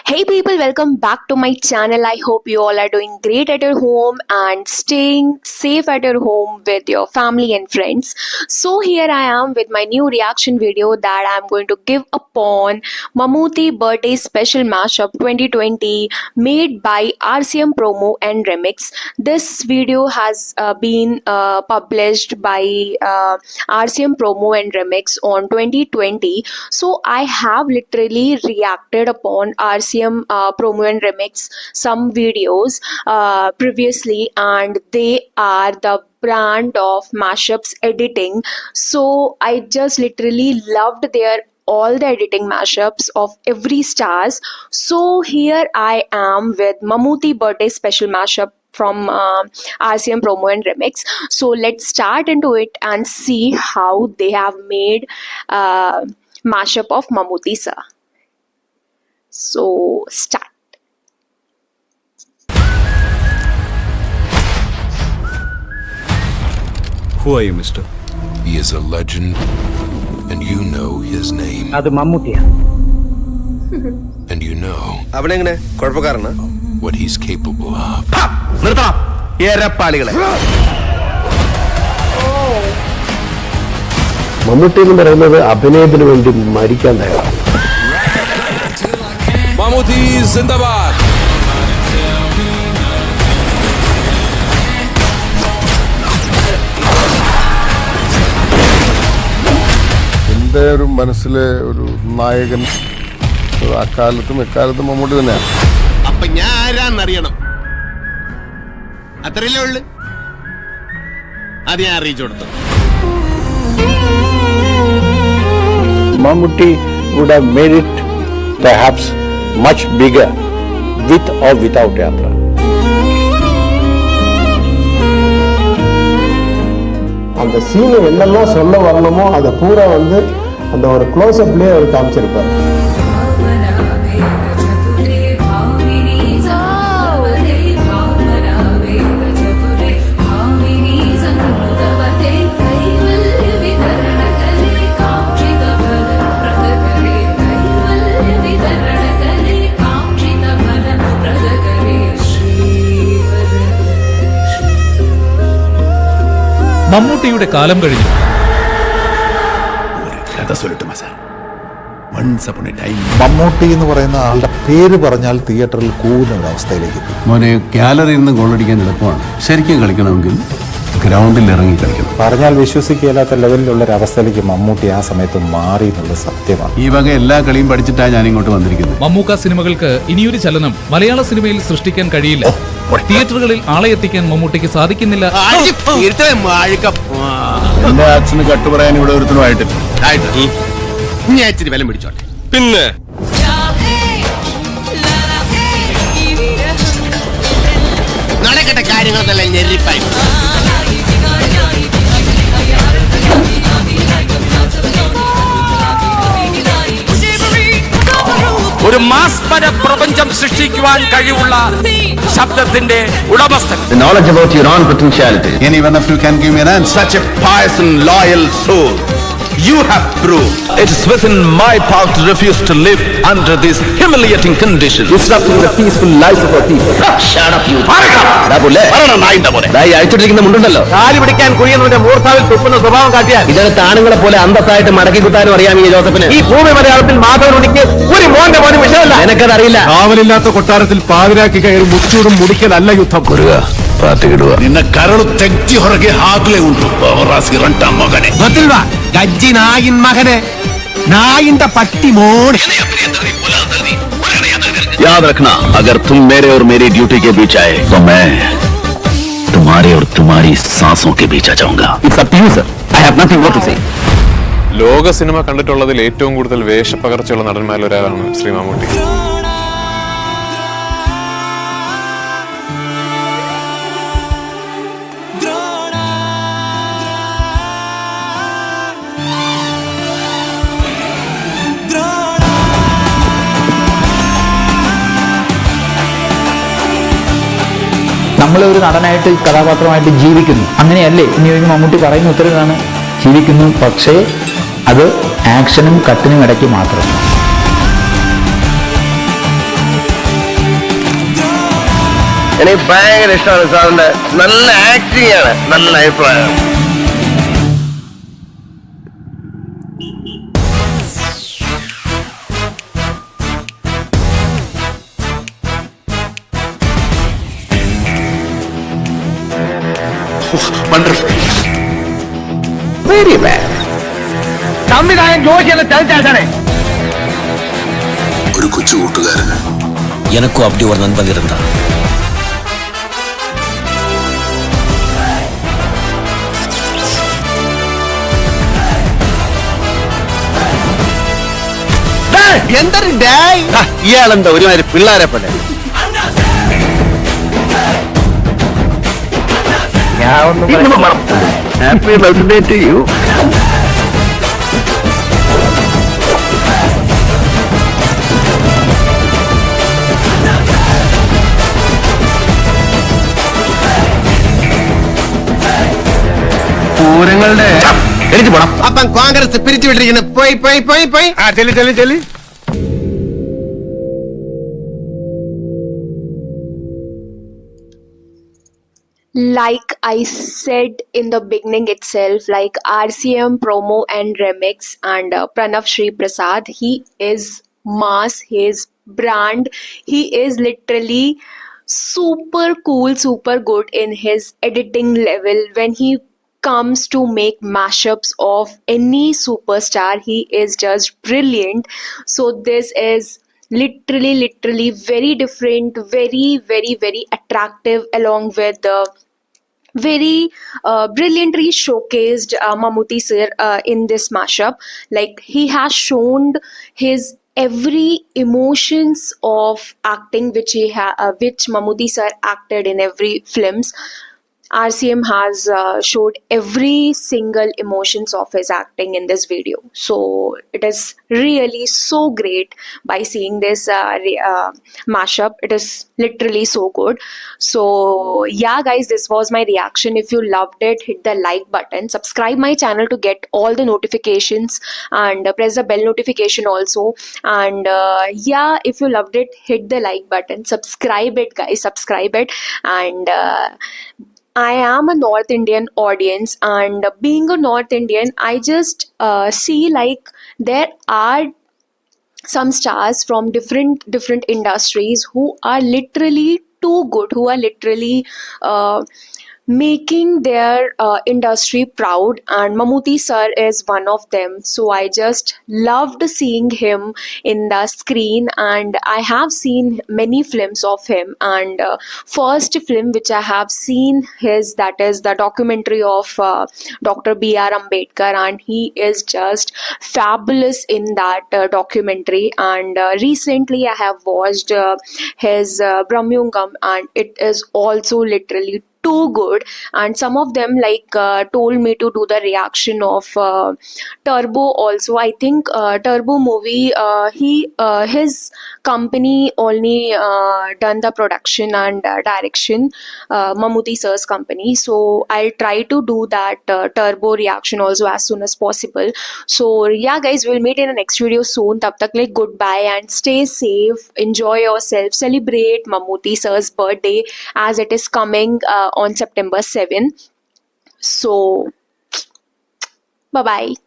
Hey people, welcome back to my channel. I hope you all are doing great at your home and staying safe at your home with your family and friends. So here I am with my new reaction video that I'm going to give upon Mammootty birthday special mashup 2020 made by RCM promo and remix. This video has been published by RCM promo and remix on 2020. So I have literally reacted upon RCM promo and remix some videos previously, and they are the brand of Mashup's editing. So I just literally loved their all the editing mashups of every stars. So here I am with Mammootty birthday special mashup from RCM promo and remix. So let's start into it and see how they have made mashup of Mammootty sir. So start. Who are you, mister? He is a legend, and you know his name. That's Mammootty. And you know what what he's capable of. Mammootty എന്ന് പറയുന്നത് അഭിനയത്തിന് വേണ്ടി മരിക്കാൻ തയ്യാറാണ്. Mammootty Zindabad! എൻ്റെ ഒരു മനസ്സിലെ ഒരു നായകൻ അക്കാലത്തും എക്കാലത്തും മമ്മൂട്ടി തന്നെയാണ്. അപ്പൊ ഞാൻ ആരാന്നറിയണം, അത്രയല്ലേ ഉള്ളു. അത് ഞാൻ അറിയിച്ചു കൊടുത്തു. Mammootty would have made it perhaps much bigger with or without Yatra. அந்த சீன் என்னெல்லாம் சொல்ல வரணுமோ அதை பூரா வந்து அந்த ஒரு க்ளோஸ் அப்லயே அவர் காமிச்சிருப்பார். മമ്മൂട്ടിയുടെ കാലം കഴിഞ്ഞു. മമ്മൂട്ടി എന്ന് പറയുന്ന ആളുടെ പേര് പറഞ്ഞാൽ തിയേറ്ററിൽ കൂവുന്ന ഒരു അവസ്ഥയിലേക്ക് എത്തി. മോനെ, ഗാലറിയിൽ നിന്ന് ഗോളടിക്കാൻ എളുപ്പമാണ്. ശരിക്കും കളിക്കണമെങ്കിൽ ഗ്രൗണ്ടിൽ ഇറങ്ങി കളിക്കണം. പറഞ്ഞാൽ വിശ്വസിക്കില്ലാത്ത ലെവലിലുള്ള ഒരു അവസ്ഥയിലേക്ക് മമ്മൂട്ടി ആ സമയത്ത് മാറി എന്നുള്ളത് സത്യമാണ്. ഈ വക എല്ലാ കളിയും പഠിച്ചിട്ടാണ് ഞാൻ ഇങ്ങോട്ട് വന്നിരിക്കുന്നത്. മമ്മൂക്ക സിനിമകൾക്ക് ഇനിയൊരു ചലനം മലയാള സിനിമയിൽ സൃഷ്ടിക്കാൻ കഴിയില്ല. തിയേറ്ററുകളിൽ ആളെ എത്തിക്കാൻ മമ്മൂട്ടിക്ക് സാധിക്കുന്നില്ല. എന്റെ ആക്ഷന് കട്ടുപറയാൻ ഇവിടെ ഒരുത്തനുമായിട്ടില്ല. ഞാൻ ഇച്ചിരി വിലം പിടിച്ചോട്ടെ. പിന്നെ നടക്കട്ടെ കാര്യങ്ങളെല്ലാം ഞെരിപ്പായി. ഒരു മാസ്മര പ്രപഞ്ചം സൃഷ്ടിക്കുവാൻ കഴിവുള്ള ശബ്ദത്തിന്റെ ഉടമസ്ഥൻ. the knowledge about your own potentiality. Anyone of you can give me an answer. Such a pious and loyal soul you have proved. It is within my power to refuse to live under these humiliating conditions. Disrupting the peaceful lives of our people. Shut up, you. അയച്ചിട്ടിരിക്കുന്ന മുണ്ടുണ്ടല്ലോ, കാലി പിടിക്കാൻ കുഴിയുന്നവന്റെ മൂർത്താവിൽ തുപ്പുന്ന സ്വഭാവം കാട്ടിയാൽ ഇതിനകത്ത് ആണുങ്ങളെ പോലെ അന്തസ്സായിട്ട് മടക്കി കുത്താനും അറിയാം ഈ ജോസഫിന്. ഈ ഭൂമി മലയാളത്തിൽ മാധവനുണിക്ക് ഒരു മോന്റെ മോനും വിഷയമല്ല. എനിക്കതറിയില്ല. കാവലില്ലാത്ത കൊട്ടാരത്തിൽ പാതിരാക്കി കയറി മുച്ചൂടും മുടിക്കലല്ല യുദ്ധം. നിന്നെ കരളു തെറ്റി ಹೊರಗೆ ಹಾಕ್ಲೇ ಉಂಟು ರಂಟ ಮಗനെ. ഗജ്ജി നായിൻ മകനെ, നായിന്റെ പട്ടി മോടി. याद रखना, अगर तुम मेरे और मेरी ड्यूटी के बीच आए तो मैं तुम्हारे और तुम्हारी सांसों के बीच आ जाऊंगा. It's up to you, sir. I have nothing more to say. ലോക സിനിമ കണ്ടിട്ടുള്ളതിൽ ഏറ്റവും കൂടുതൽ വേഷപ്പകർച്ചയുള്ള നടന്മാരിൽ ഒരാളാണ് ശ്രീ മമ്മൂട്ടി. നമ്മൾ ഒരു നടനായിട്ട് കഥാപാത്രമായിട്ട് ജീവിക്കുന്നു, അങ്ങനെയല്ലേ ഇനി ഒരു മമ്മൂട്ടി പറയുന്ന ഉത്തരവാണ്. ജീവിക്കുന്നു, പക്ഷേ അത് ആക്ഷനും കട്ടിനും ഇടയ്ക്ക് മാത്രം. എനിക്ക് ഭയങ്കര ഇഷ്ടമാണ് സാറിന്റെ നല്ല ആക്ടിംഗ് ആണ്, നല്ല അഭിപ്രായം. Very bad. സംവിധാനം ജോഷിയെ ചതിച്ചാണ്. ഒരു കൊച്ചു കൂട്ടുകാരന് എനക്കും அப்படி ஒரு நண்பன் இருந்தான். എന്തൊരു ഇയാളെന്താ ഒരുമാതിരി പിള്ളേരെ പോലെ. Happy birthday to you. പൂരങ്ങളുടെ എനിക്ക് പോണം. അപ്പം കോൺഗ്രസ് പിരിച്ചുവിട്ടിരിക്കുന്നു. പോയി പോയി പോയി പോയി. ആ ചെല്ലി ചെല്ലി ചെല്ലി. Like I said in the beginning itself, like RCM promo and remix and Pranav Shri Prasad, he is mass, he is brand, he is literally super cool, super good in his editing level. When he comes to make mashups of any superstar, he is just brilliant. So this is literally very different, very attractive, along with the very brilliantly showcased Mammootty sir in this mashup. Like he has shown his every emotions of acting which Mammootty sir acted in every films. RCM has showed every single emotions of his acting in this video. So it is really so great by seeing this mashup. It is literally so good. So yeah guys, this was my reaction. If you loved it, hit the like button, subscribe my channel to get all the notifications, and press the bell notification also. And yeah, if you loved it, hit the like button, subscribe it guys, subscribe it. And I am a North Indian audience, and being a North Indian, I just see like there are some stars from different industries who are literally too good, who are literally making their industry proud, and Mammootty sir is one of them. So I just loved seeing him in the screen, and I have seen many films of him. And first film which I have seen his, that is the documentary of Dr. B.R. Ambedkar, and he is just fabulous in that documentary. And recently I have watched his Brahmyungam, and it is also literally too good. And some of them like told me to do the reaction of Turbo also. I think Turbo movie, his company only done the production and direction, Mammootty sir's company. So I'll try to do that Turbo reaction also as soon as possible. So yeah guys, we'll meet in the next video soon. Tab tak like goodbye and stay safe, enjoy yourself, celebrate Mammootty sir's birthday as it is coming on September 7. So bye bye.